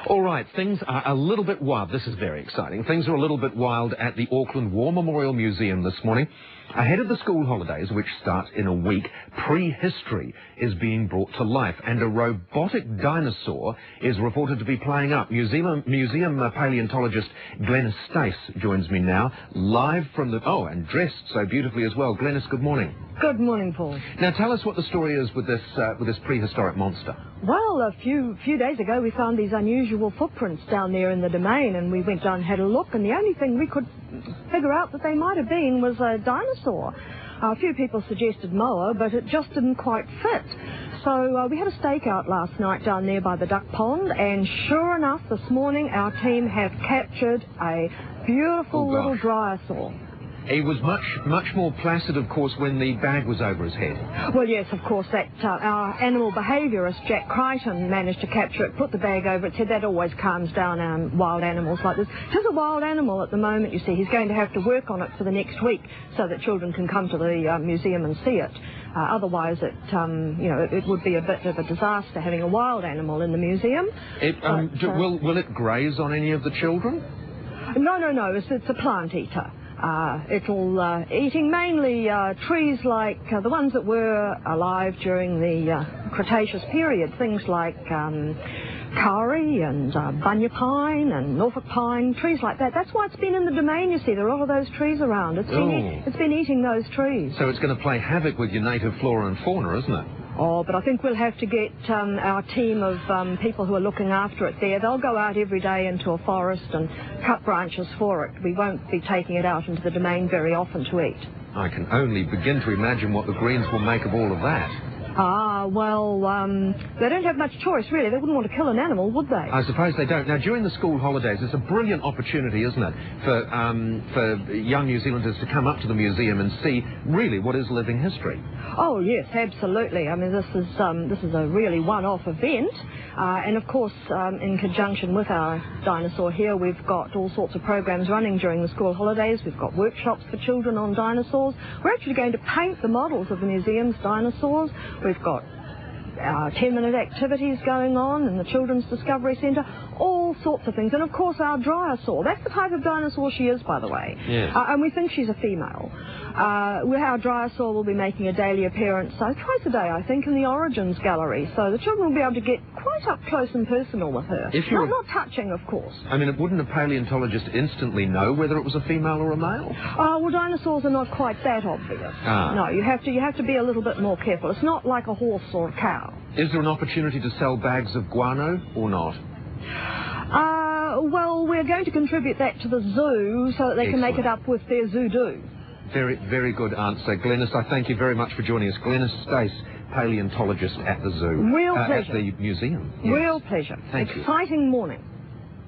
All right, things are a little bit wild. This is very exciting. Things are a little bit wild at the Auckland War Memorial Museum this morning. Ahead of the school holidays, which start in a week, prehistory is being brought to life, and a robotic dinosaur is reported to be playing up. Museum paleontologist Glenys Stace joins me now, live from the... Oh, and dressed so beautifully as well. Glenys, good morning. Good morning, Paul. Now, tell us what the story is with this prehistoric monster. Well, a few days ago, we found these unusual footprints down there in the domain, and we went down and had a look, and the only thing we could figure out that they might have been was a dinosaur. A few people suggested moa, but it just didn't quite fit. So we had a stakeout last night down there by the duck pond, and sure enough, this morning our team have captured a beautiful little dryosaur. He was much more placid, of course, when the bag was over his head. Well, yes, of course, that our animal behaviourist, Jack Crichton, managed to capture it, put the bag over its head. That always calms down wild animals like this. Just a wild animal at the moment, you see. He's going to have to work on it for the next week so that children can come to the museum and see it. Otherwise, it would be a bit of a disaster having a wild animal in the museum. Will it graze on any of the children? No. It's a plant eater. It'll eating mainly trees like the ones that were alive during the Cretaceous period, things like kauri and bunya pine and Norfolk pine, trees like that. That's why it's been in the domain, you see. There are a lot of those trees around. It's been eating those trees. So it's going to play havoc with your native flora and fauna, isn't it? Oh, but I think we'll have to get our team of people who are looking after it there. They'll go out every day into a forest and cut branches for it. We won't be taking it out into the domain very often to eat. I can only begin to imagine what the Greens will make of all of that. Well, they don't have much choice, really. They wouldn't want to kill an animal, would they? I suppose they don't. Now, during the school holidays, it's a brilliant opportunity, isn't it, for young New Zealanders to come up to the museum and see really what is living history. Oh, yes, absolutely. I mean, this is a really one-off event. And, of course, in conjunction with our dinosaur here, we've got all sorts of programs running during the school holidays. We've got workshops for children on dinosaurs. We're actually going to paint the models of the museum's dinosaurs. We've got 10-minute activities going on in the Children's Discovery Centre, all sorts of things. And, of course, our dryosaur. That's the type of dinosaur she is, by the way. Yes. And we think she's a female. Our dryosaur will be making a daily appearance twice a day, I think, in the Origins Gallery. So the children will be able to get quite up close and personal with her. Not touching, of course. I mean, wouldn't a paleontologist instantly know whether it was a female or a male? Well, dinosaurs are not quite that obvious. No, you have to be a little bit more careful. It's not like a horse or a cow. Is there an opportunity to sell bags of guano or not? Well, we're going to contribute that to the zoo so that they can make it up with their zoo-do. Very, very good answer. Glenys, I thank you very much for joining us. Glenys Stace, paleontologist at the zoo. Real pleasure. At the museum. Yes. Real pleasure. Thank you. Exciting morning.